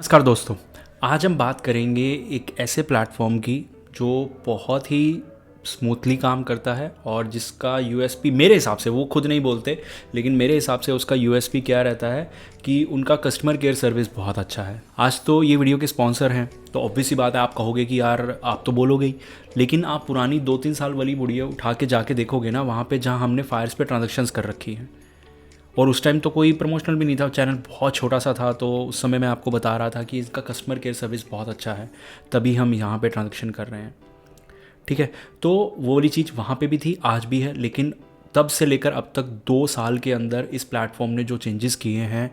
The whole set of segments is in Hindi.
नमस्कार दोस्तों। आज हम बात करेंगे एक ऐसे प्लेटफॉर्म की जो बहुत ही स्मूथली काम करता है और जिसका यूएसपी मेरे हिसाब से, वो खुद नहीं बोलते लेकिन मेरे हिसाब से उसका यूएसपी क्या रहता है कि उनका कस्टमर केयर सर्विस बहुत अच्छा है। आज तो ये वीडियो के स्पॉन्सर हैं तो ऑब्वियस सी बात है, आप कहोगे कि यार आप तो बोलोगे ही, लेकिन आप पुरानी 2-3 साल वाली वीडियो उठा के जाके देखोगे ना, वहाँ पे जहाँ हमने फायर्स पे ट्रांजेक्शन्स कर रखी हैं। और उस टाइम तो कोई प्रमोशनल भी नहीं था, चैनल बहुत छोटा सा था, तो उस समय मैं आपको बता रहा था कि इसका कस्टमर केयर सर्विस बहुत अच्छा है, तभी हम यहाँ पे ट्रांजेक्शन कर रहे हैं। ठीक है, तो वो वाली चीज़ वहाँ पे भी थी, आज भी है, लेकिन तब से लेकर अब तक 2 साल के अंदर इस प्लेटफॉर्म ने जो चेंजेस किए हैं,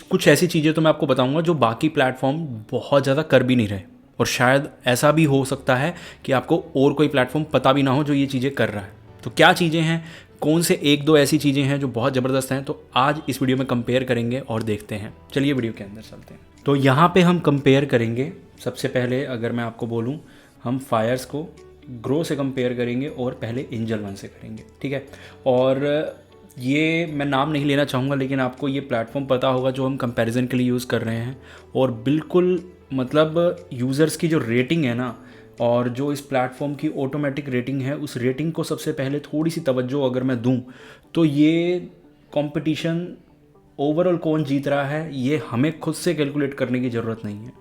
कुछ ऐसी चीज़ें तो मैं आपको बताऊंगा जो बाकी प्लेटफॉर्म बहुत ज़्यादा कर भी नहीं रहे, और शायद ऐसा भी हो सकता है कि आपको और कोई प्लेटफॉर्म पता भी ना हो जो ये चीज़ें कर रहा है। तो क्या चीज़ें हैं, कौन से 1-2 ऐसी चीज़ें हैं जो बहुत ज़बरदस्त हैं, तो आज इस वीडियो में कंपेयर करेंगे और देखते हैं। चलिए वीडियो के अंदर चलते हैं। तो यहाँ पे हम कंपेयर करेंगे। सबसे पहले अगर मैं आपको बोलूँ, हम फायर्स को ग्रो से कंपेयर करेंगे और पहले एंजल वन से करेंगे। ठीक है, और ये मैं नाम नहीं लेना चाहूँगा, लेकिन आपको ये प्लेटफॉर्म पता होगा जो हम कंपैरिजन के लिए यूज़ कर रहे हैं। और बिल्कुल मतलब यूज़र्स की जो रेटिंग है ना, और जो इस प्लेटफॉर्म की ऑटोमेटिक रेटिंग है, उस रेटिंग को सबसे पहले थोड़ी सी तवज्जो अगर मैं दूं, तो ये कंपटीशन ओवरऑल कौन जीत रहा है ये हमें खुद से कैलकुलेट करने की ज़रूरत नहीं है।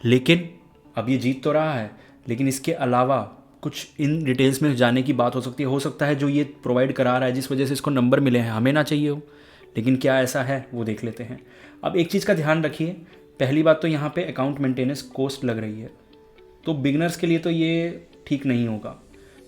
लेकिन अब ये जीत तो रहा है, लेकिन इसके अलावा कुछ इन डिटेल्स में जाने की बात हो सकती है। हो सकता है जो ये प्रोवाइड करा रहा है, जिस वजह से इसको नंबर मिले हैं, हमें ना चाहिए हो, लेकिन क्या ऐसा है वो देख लेते हैं। अब एक चीज़ का ध्यान रखिए, पहली बात तो यहाँ पे अकाउंट मेंटेनेंस कॉस्ट लग रही है, तो बिगनर्स के लिए तो ये ठीक नहीं होगा।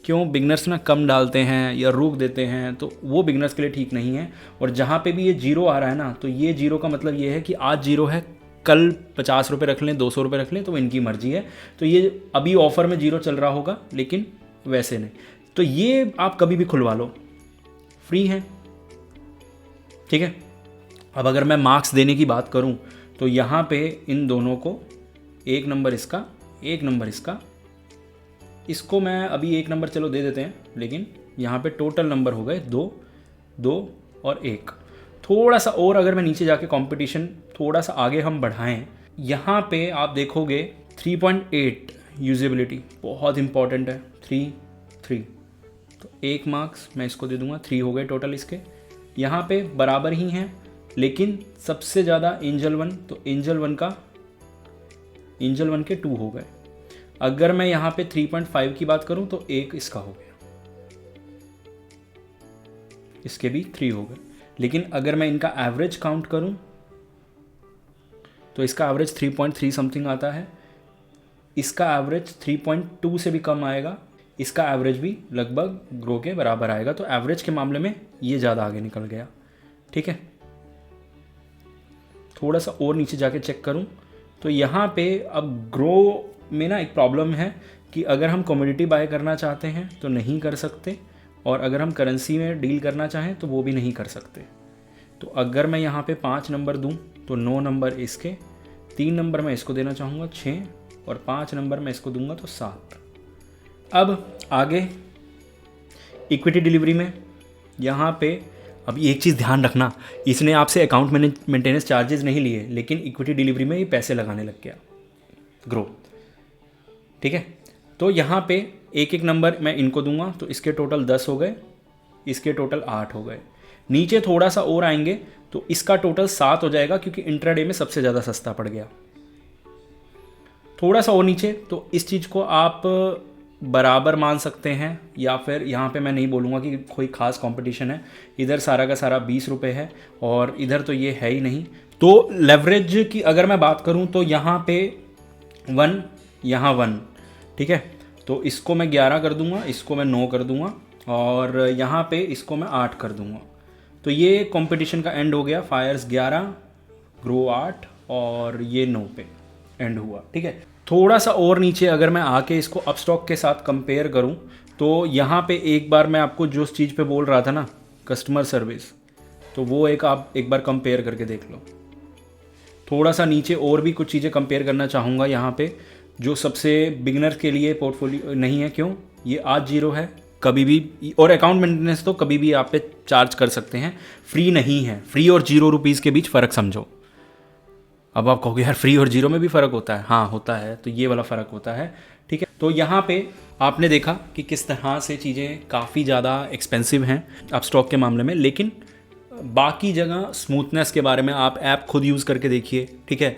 क्यों? बिगनर्स ना कम डालते हैं या रोक देते हैं, तो वो बिगनर्स के लिए ठीक नहीं है। और जहाँ पे भी ये जीरो आ रहा है ना, तो ये जीरो का मतलब ये है कि आज जीरो है, कल 50 रुपये रख लें, 200 रुपये रख लें, तो इनकी मर्जी है। तो ये अभी ऑफ़र में जीरो चल रहा होगा, लेकिन वैसे नहीं। तो ये आप कभी भी खुलवा लो, फ्री है। ठीक है, अब अगर मैं मार्क्स देने की बात करूँ, तो यहाँ पे इन दोनों को 1 नंबर इसका, 1 नंबर इसका, इसको मैं अभी 1 नंबर चलो दे देते हैं, लेकिन यहाँ पे टोटल नंबर हो गए 2, 2 और 1। थोड़ा सा और अगर मैं नीचे जाके कंपटीशन थोड़ा सा आगे हम बढ़ाएं, यहाँ पे आप देखोगे 3.8 यूजेबिलिटी बहुत इंपॉर्टेंट है। 3 तो 1 मार्क्स मैं इसको दे दूंगा, 3 हो गए टोटल इसके। यहाँ पे बराबर ही हैं, लेकिन सबसे ज़्यादा एंजल वन, तो एंजल वन के 2 हो गए। अगर मैं यहाँ पे 3.5 की बात करूँ तो 1 इसका हो गया, इसके भी 3 हो गए। लेकिन अगर मैं इनका एवरेज काउंट करूँ तो इसका एवरेज 3.3 समथिंग आता है, इसका एवरेज 3.2 से भी कम आएगा, इसका एवरेज भी लगभग ग्रो के बराबर आएगा। तो एवरेज के मामले में ये ज़्यादा आगे निकल गया। ठीक है, थोड़ा सा और नीचे जाके चेक करूँ तो यहाँ पे अब ग्रो में ना एक प्रॉब्लम है कि अगर हम कमोडिटी बाय करना चाहते हैं तो नहीं कर सकते, और अगर हम करेंसी में डील करना चाहें तो वो भी नहीं कर सकते। तो अगर मैं यहाँ पे 5 नंबर दूँ तो 9 नंबर इसके, 3 नंबर मैं इसको देना चाहूँगा 6, और 5 नंबर मैं इसको दूंगा तो 7। अब आगे इक्विटी डिलीवरी में यहाँ पे अब एक चीज़ ध्यान रखना, इसने आपसे अकाउंट मेंटेनेंस चार्जेस नहीं लिए, लेकिन इक्विटी डिलीवरी में ये पैसे लगाने लग गया ग्रो। ठीक है, तो यहाँ पे 1-1 नंबर मैं इनको दूंगा, तो इसके टोटल 10 हो गए, इसके टोटल 8 हो गए। नीचे थोड़ा सा और आएंगे तो इसका टोटल 7 हो जाएगा, क्योंकि इंट्राडे में सबसे ज़्यादा सस्ता पड़ गया। थोड़ा सा और नीचे तो इस चीज़ को आप बराबर मान सकते हैं, या फिर यहाँ पे मैं नहीं बोलूँगा कि कोई ख़ास कंपटीशन है। इधर सारा का सारा 20 रुपये है, और इधर तो ये है ही नहीं। तो लेवरेज की अगर मैं बात करूँ तो यहाँ पे 1, यहाँ 1। ठीक है, तो इसको मैं 11 कर दूंगा, इसको मैं 9 कर दूंगा, और यहाँ पे इसको मैं 8 कर दूंगा। तो ये कंपटीशन का एंड हो गया। फायर्स 11, ग्रो 8, और ये 9 पे एंड हुआ। ठीक है, थोड़ा सा और नीचे अगर मैं आके इसको अपस्टॉक के साथ कंपेयर करूं, तो यहाँ पे एक बार मैं आपको जो चीज़ पे बोल रहा था ना, कस्टमर सर्विस, तो वो आप एक बार कंपेयर करके देख लो। थोड़ा सा नीचे और भी कुछ चीज़ें कंपेयर करना चाहूँगा यहाँ पे, जो सबसे बिगिनर के लिए पोर्टफोलियो नहीं है। क्यों? ये आज जीरो है, कभी भी, और अकाउंट मेंटेनेंस तो कभी भी आप पे चार्ज कर सकते हैं, फ्री नहीं है। फ्री और 0 रुपीज़ के बीच फ़र्क समझो। अब आप कहोगे यार फ्री और जीरो में भी फ़र्क होता है, हाँ होता है, तो ये वाला फ़र्क होता है, ठीक है। तो यहाँ पे आपने देखा कि किस तरह से चीज़ें काफ़ी ज़्यादा एक्सपेंसिव हैं अपस्टॉक के मामले में, लेकिन बाकी जगह स्मूथनेस के बारे में आप ऐप खुद यूज़ करके देखिए, ठीक है।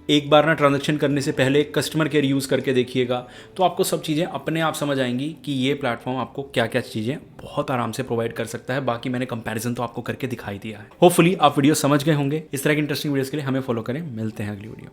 एक बार ना ट्रांजैक्शन करने से पहले कस्टमर केयर यूज़ करके देखिएगा, तो आपको सब चीज़ें अपने आप समझ आएंगी कि ये प्लेटफॉर्म आपको क्या क्या चीज़ें बहुत आराम से प्रोवाइड कर सकता है। बाकी मैंने कंपैरिजन तो आपको करके दिखाई दिया है। होपफुली आप वीडियो समझ गए होंगे। इस तरह की इंटरेस्टिंग वीडियोस के लिए हमें फॉलो करें। मिलते हैं अगली वीडियो।